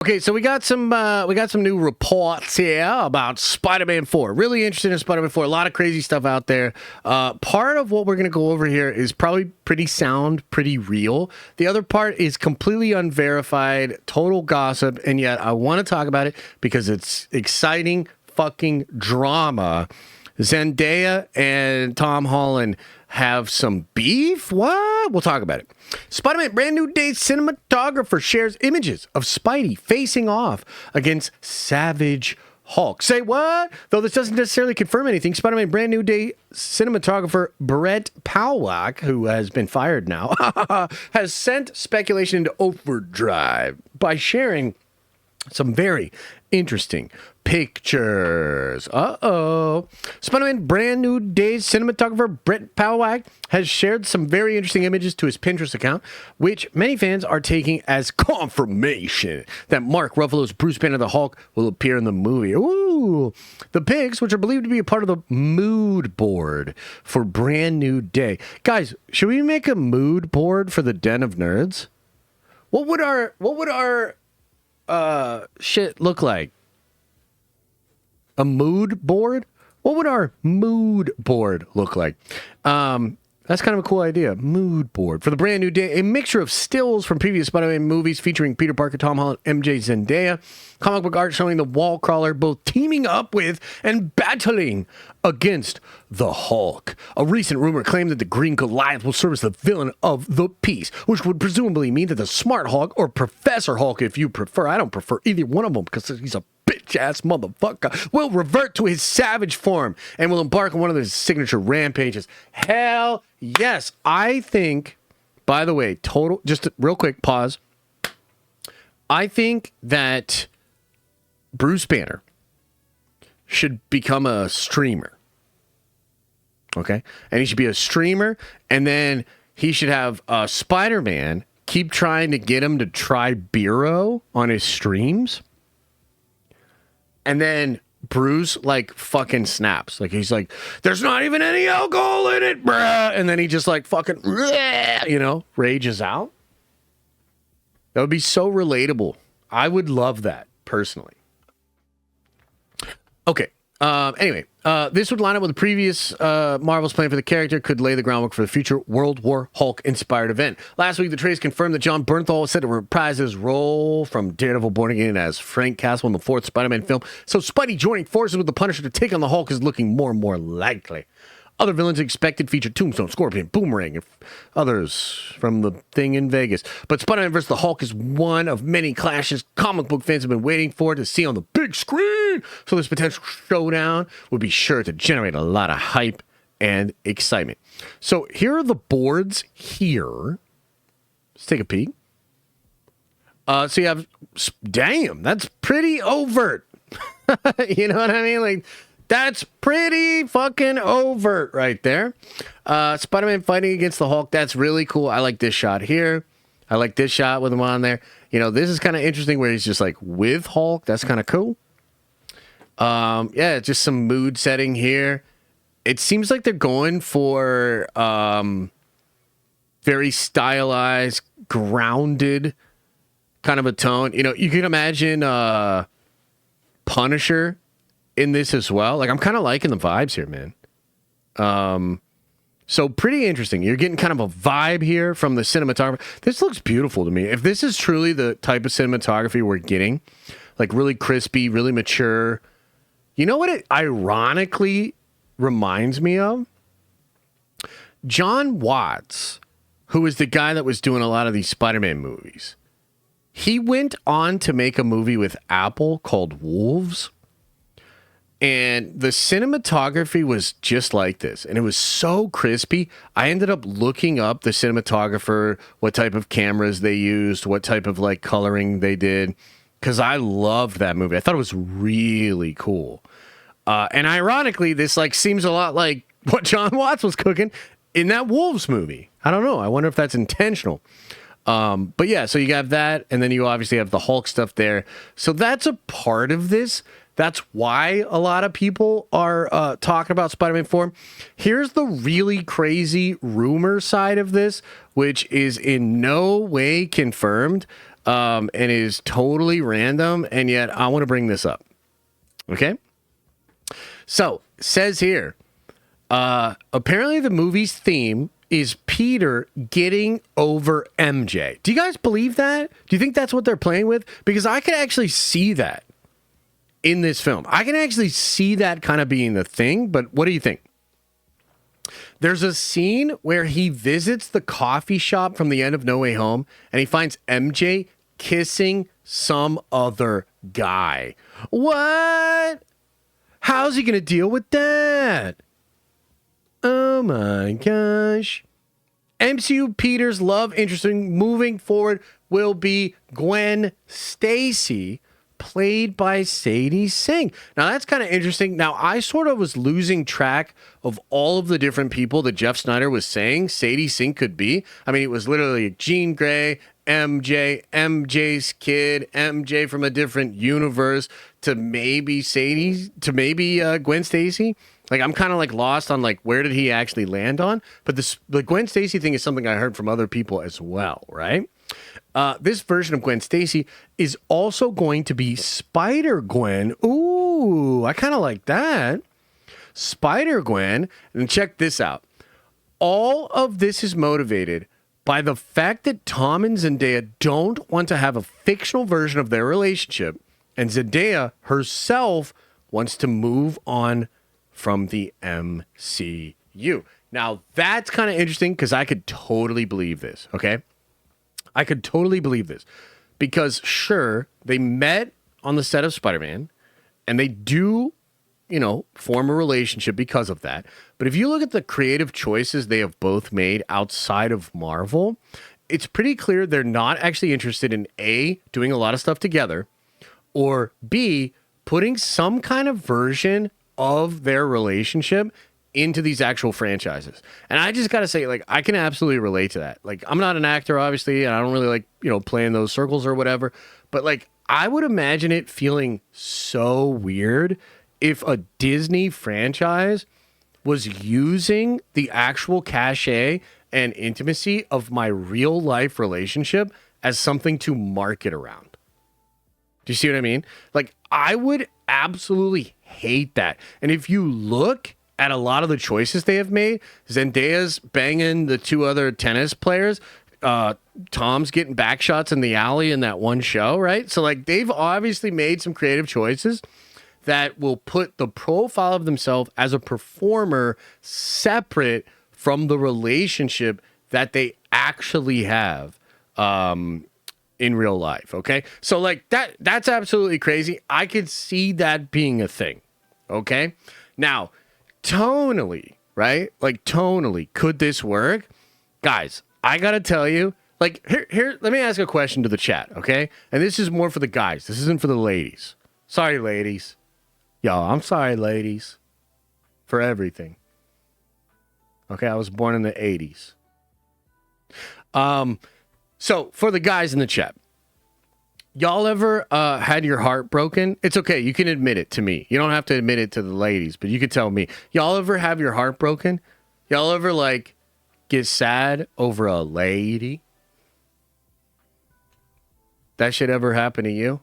Okay, so we got some new reports here about Spider-Man 4. Really interested in Spider-Man 4. A lot of crazy stuff out there. Part of what we're going to go over here is probably pretty sound, pretty real. The other part is completely unverified, total gossip, and yet I want to talk about it because it's exciting fucking drama. Zendaya and Tom Holland have some beef? What? We'll talk about it. Spider-Man Brand New Day cinematographer shares images of Spidey facing off against Savage Hulk. Say what? Though this doesn't necessarily confirm anything, Spider-Man Brand New Day cinematographer Brett Powlack, who has been fired now, has sent speculation into overdrive by sharing some very interesting pictures. Spider-Man Brand New Day's cinematographer Brett Powlack has shared some very interesting images to his Pinterest account, which many fans are taking as confirmation that Mark Ruffalo's Bruce Banner the Hulk will appear in the movie. Ooh. The pics, which are believed to be a part of the mood board for Brand New Day. Guys, should we make a mood board for the Den of Nerds? What would our shit look like? A mood board? What would our mood board look like? That's kind of a cool idea. Mood board. For the Brand New Day, a mixture of stills from previous Spider-Man movies featuring Peter Parker, Tom Holland, MJ, Zendaya. Comic book art showing the wall crawler both teaming up with and battling against the Hulk. A recent rumor claimed that the Green Goliath will serve as the villain of the piece, which would presumably mean that the Smart Hulk, or Professor Hulk if you prefer, I don't prefer either one of them because he's a bitch-ass motherfucker, will revert to his savage form and will embark on one of his signature rampages. Hell yes. I think, by the way, just a real quick pause. I think that Bruce Banner should become a streamer. Okay? And he should be a streamer, and then he should have Spider-Man keep trying to get him to try Bureau on his streams. And then Bruce, like, fucking snaps. Like, he's like, there's not even any alcohol in it, bruh. And then he just, like, fucking, rages out. That would be so relatable. I would love that, personally. Okay. Anyway, this would line up with the previous Marvel's plan for the character, could lay the groundwork for the future World War Hulk-inspired event. Last week, the trades confirmed that John Bernthal was set to reprise his role from Daredevil Born Again as Frank Castle in the fourth Spider-Man film, so Spidey joining forces with the Punisher to take on the Hulk is looking more and more likely. Other villains expected feature Tombstone, Scorpion, Boomerang, and others from the thing in Vegas. But Spider-Man vs. the Hulk is one of many clashes comic book fans have been waiting for to see on the big screen. So this potential showdown would be sure to generate a lot of hype and excitement. So here are the boards here. Let's take a peek. So you have, damn, that's pretty overt. You know what I mean? Like, that's pretty fucking overt right there. Spider-Man fighting against the Hulk. That's really cool. I like this shot here. I like this shot with him on there. You know, this is kind of interesting where he's just like with Hulk. That's kind of cool. Yeah, just some mood setting here. It seems like they're going for very stylized, grounded kind of a tone. You know, you can imagine Punisher in this as well. Like, I'm kind of liking the vibes here, man. So pretty interesting. You're getting kind of a vibe here from the cinematography. This looks beautiful to me. If this is truly the type of cinematography we're getting, like really crispy, really mature. You know what it ironically reminds me of? John Watts, who is the guy that was doing a lot of these Spider-Man movies. He went on to make a movie with Apple called Wolves. And the cinematography was just like this. And it was so crispy. I ended up looking up the cinematographer, what type of cameras they used, what type of like coloring they did. Because I loved that movie. I thought it was really cool. And ironically, this like seems a lot like what John Watts was cooking in that Wolves movie. I don't know. I wonder if that's intentional. But yeah, so you have that. And then you obviously have the Hulk stuff there. So that's a part of this. That's why a lot of people are talking about Spider-Man 4. Here's the really crazy rumor side of this, which is in no way confirmed. and is totally random, and yet I want to bring this up. Okay? So, says here, apparently the movie's theme is Peter getting over MJ. Do you guys believe that? Do you think that's what they're playing with? Because I can actually see that in this film. I can actually see that kind of being the thing, but what do you think? There's a scene where he visits the coffee shop from the end of No Way Home, and he finds MJ kissing some other guy. What? How's he going to deal with that? Oh my gosh. MCU Peter's love interest moving forward will be Gwen Stacy, played by Sadie Sink. Now, that's kind of interesting. Now, I sort of was losing track of all of the different people that Jeff Snyder was saying Sadie Sink could be. I mean, it was literally Jean Grey, MJ, MJ's kid, MJ from a different universe, to maybe Sadie, to maybe Gwen Stacy. Like, I'm kind of like lost on like where did he actually land on? But the Gwen Stacy thing is something I heard from other people as well, right? This version of Gwen Stacy is also going to be Spider-Gwen. Ooh, I kind of like that. Spider-Gwen. And check this out. All of this is motivated by the fact that Tom and Zendaya don't want to have a fictional version of their relationship, and Zendaya herself wants to move on from the MCU. Now, that's kind of interesting because I could totally believe this, okay? I could totally believe this because, sure, they met on the set of Spider-Man, and they do, you know, form a relationship because of that. But if you look at the creative choices they have both made outside of Marvel, it's pretty clear they're not actually interested in A, doing a lot of stuff together, or B, putting some kind of version of their relationship into these actual franchises. And I just got to say, like, I can absolutely relate to that. Like, I'm not an actor, obviously, and I don't really like, you know, playing those circles or whatever. But, like, I would imagine it feeling so weird if a Disney franchise was using the actual cachet and intimacy of my real life relationship as something to market around. Do you see what I mean? Like, I would absolutely hate that. And if you look at a lot of the choices they have made, Zendaya's banging the two other tennis players. Tom's getting back shots in the alley in that one show, right? So, like, they've obviously made some creative choices that will put the profile of themselves as a performer separate from the relationship that they actually have in real life, okay? So, like, that's absolutely crazy. I could see that being a thing, okay? Now, tonally, right? Like, tonally, could this work? Guys, I gotta tell you, like, here, let me ask a question to the chat, okay? And this is more for the guys. This isn't for the ladies. Sorry, ladies. Y'all, I'm sorry, ladies, for everything. Okay, I was born in the 80s. So, for the guys in the chat, y'all ever had your heart broken? It's okay. You can admit it to me. You don't have to admit it to the ladies, but you can tell me. Y'all ever have your heart broken? Y'all ever, like, get sad over a lady? That shit ever happen to you?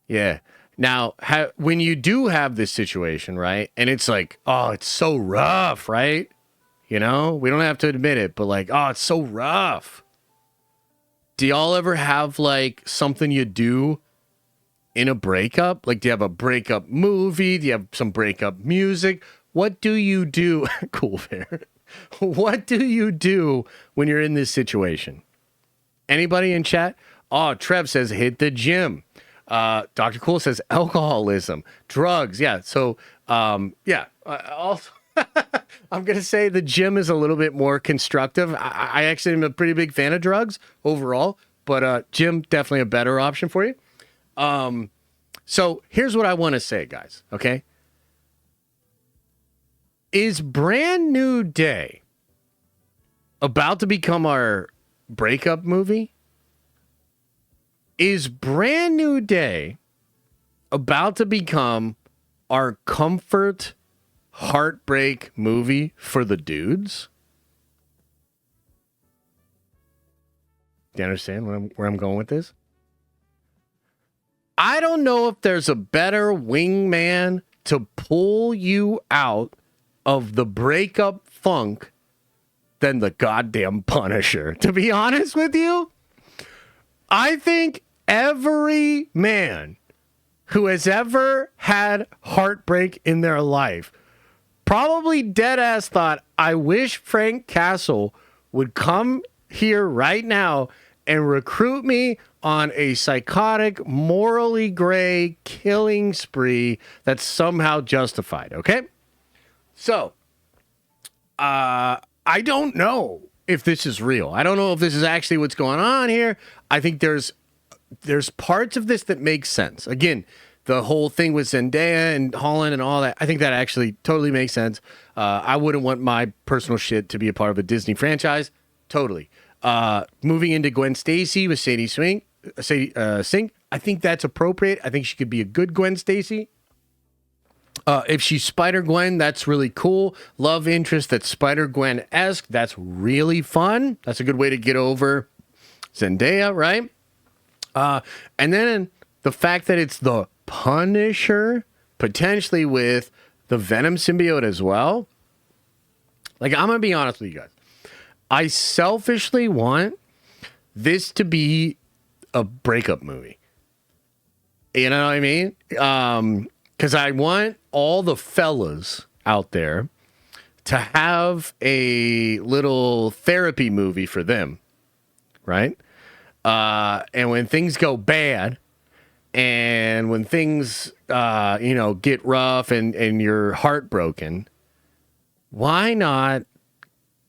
Yeah. Now, when you do have this situation, right, and it's like, oh, it's so rough, right? You know, we don't have to admit it, but like, oh, it's so rough. Do y'all ever have like something you do in a breakup? Like, do you have a breakup movie? Do you have some breakup music? What do you do? Cool Bear. What do you do when you're in this situation? Anybody in chat? Oh, Trev says hit the gym. Dr. Cool says alcoholism, drugs. Yeah. So, yeah. Also, I'm going to say the gym is a little bit more constructive. I actually am a pretty big fan of drugs overall, but gym definitely a better option for you. So here's what I want to say, guys. Okay. Is Brand New Day about to become our breakup movie? Is Brand New Day about to become our comfort heartbreak movie for the dudes? Do you understand where I'm going with this? I don't know if there's a better wingman to pull you out of the breakup funk than the goddamn Punisher. To be honest with you, I think every man who has ever had heartbreak in their life probably deadass thought, I wish Frank Castle would come here right now and recruit me on a psychotic, morally gray killing spree that's somehow justified, okay? So, I don't know if this is real. I don't know if this is actually what's going on here. I think there's parts of this that make sense. Again, the whole thing with Zendaya and Holland and all that, I think that actually totally makes sense. I wouldn't want my personal shit to be a part of a Disney franchise. Totally. Moving into Gwen Stacy with Sadie Sink, I think that's appropriate. I think she could be a good Gwen Stacy. If she's Spider-Gwen, that's really cool. Love interest that's Spider-Gwen-esque, that's really fun. That's a good way to get over Zendaya, right? And then the fact that it's the Punisher, potentially with the Venom symbiote as well. Like, I'm going to be honest with you guys. I selfishly want this to be a breakup movie. You know what I mean? Because I want all the fellas out there to have a little therapy movie for them, right? And when things go bad, and when things, get rough and you're heartbroken, why not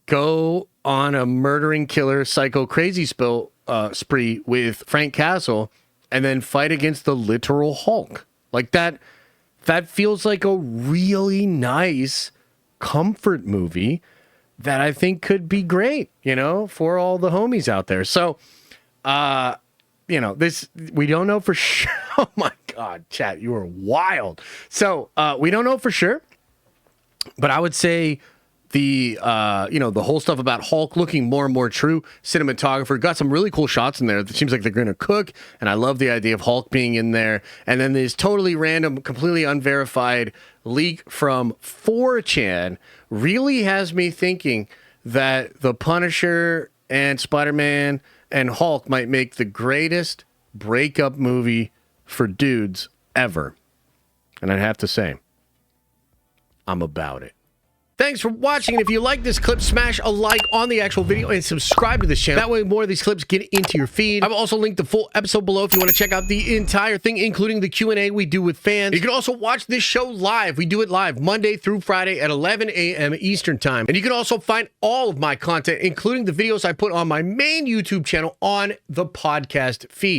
go on a murdering killer psycho crazy spree with Frank Castle and then fight against the literal Hulk? Like that feels like a really nice comfort movie that I think could be great, for all the homies out there. So, this, we don't know for sure. Oh my God, chat, you are wild. So, we don't know for sure, but I would say the whole stuff about Hulk looking more and more true. Cinematographer got some really cool shots in there. It seems like they're going to cook, and I love the idea of Hulk being in there. And then this totally random, completely unverified leak from 4chan really has me thinking that the Punisher and Spider-Man and Hulk might make the greatest breakup movie for dudes ever. And I'd have to say, I'm about it. Thanks for watching, and if you like this clip, smash a like on the actual video and subscribe to this channel. That way more of these clips get into your feed. I've also linked the full episode below if you want to check out the entire thing, including the Q&A we do with fans. You can also watch this show live. We do it live Monday through Friday at 11 a.m. Eastern Time. And you can also find all of my content, including the videos I put on my main YouTube channel, on the podcast feed.